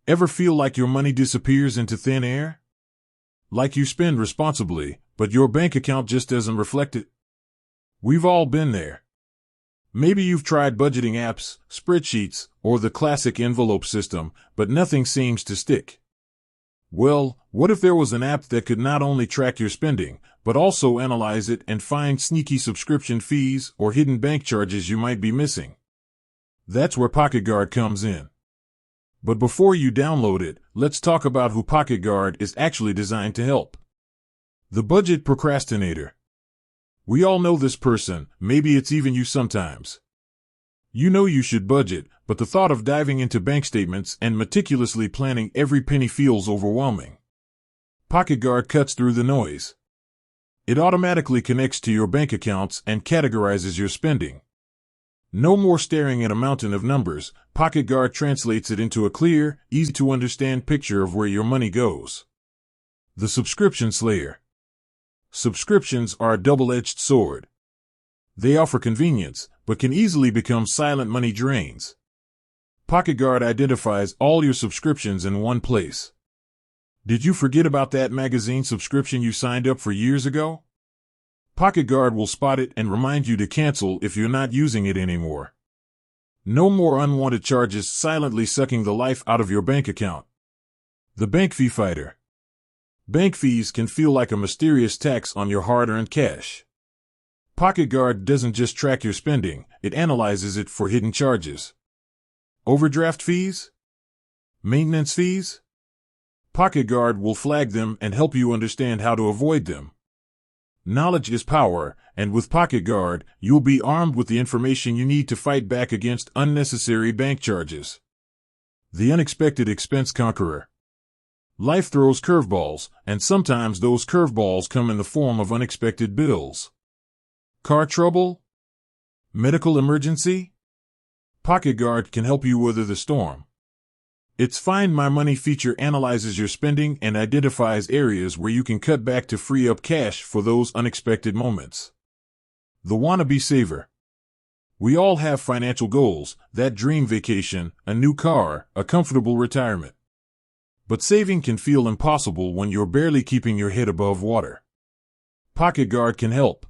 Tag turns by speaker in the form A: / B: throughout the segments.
A: Ever feel like your money disappears into thin air? Like you spend responsibly, but your bank account just doesn't reflect it? We've all been there. Maybe you've tried budgeting apps, spreadsheets, or the classic envelope system, but nothing seems to stick. Well, what if there was an app that could not only track your spending, but also analyze it and find sneaky subscription fees or hidden bank charges you might be missing? That's where PocketGuard comes in. But before you download it, let's talk about who PocketGuard is actually designed to help. The budget procrastinator. We all know this person, maybe it's even you sometimes. You know you should budget, but the thought of diving into bank statements and meticulously planning every penny feels overwhelming. PocketGuard cuts through the noise. It automatically connects to your bank accounts and categorizes your spending. No more staring at a mountain of numbers. PocketGuard translates it into a clear, easy-to-understand picture of where your money goes. The subscription slayer. Subscriptions are a double-edged sword. They offer convenience, but can easily become silent money drains. PocketGuard identifies all your subscriptions in one place. Did you forget about that magazine subscription you signed up for years ago? PocketGuard will spot it and remind you to cancel if you're not using it anymore. No more unwanted charges silently sucking the life out of your bank account. The bank fee fighter. Bank fees can feel like a mysterious tax on your hard-earned cash. PocketGuard doesn't just track your spending, it analyzes it for hidden charges. Overdraft fees? Maintenance fees? PocketGuard will flag them and help you understand how to avoid them. Knowledge is power, and with PocketGuard, you'll be armed with the information you need to fight back against unnecessary bank charges. The unexpected expense conqueror. Life throws curveballs, and sometimes those curveballs come in the form of unexpected bills. Car trouble? Medical emergency? PocketGuard can help you weather the storm. Its Find My Money feature analyzes your spending and identifies areas where you can cut back to free up cash for those unexpected moments. The wannabe saver. We all have financial goals, that dream vacation, a new car, a comfortable retirement. But saving can feel impossible when you're barely keeping your head above water. PocketGuard can help.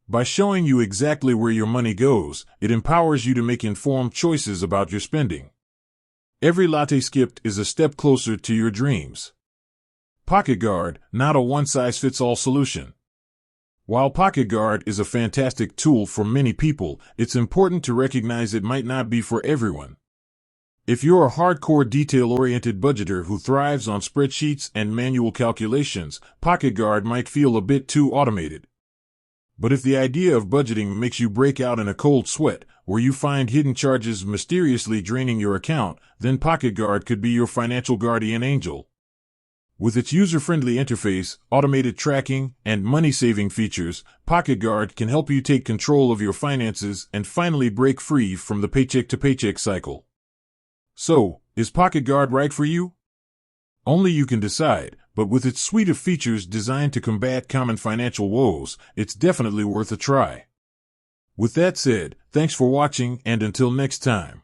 A: By showing you exactly where your money goes, it empowers you to make informed choices about your spending. Every latte skipped is a step closer to your dreams. PocketGuard, not a one-size-fits-all solution. While PocketGuard is a fantastic tool for many people, it's important to recognize it might not be for everyone. If you're a hardcore detail-oriented budgeter who thrives on spreadsheets and manual calculations, PocketGuard might feel a bit too automated. But if the idea of budgeting makes you break out in a cold sweat, where you find hidden charges mysteriously draining your account, then PocketGuard could be your financial guardian angel. With its user-friendly interface, automated tracking, and money-saving features, PocketGuard can help you take control of your finances and finally break free from the paycheck-to-paycheck cycle. So, is PocketGuard right for you? Only you can decide, but with its suite of features designed to combat common financial woes, it's definitely worth a try. With that said, thanks for watching, and until next time.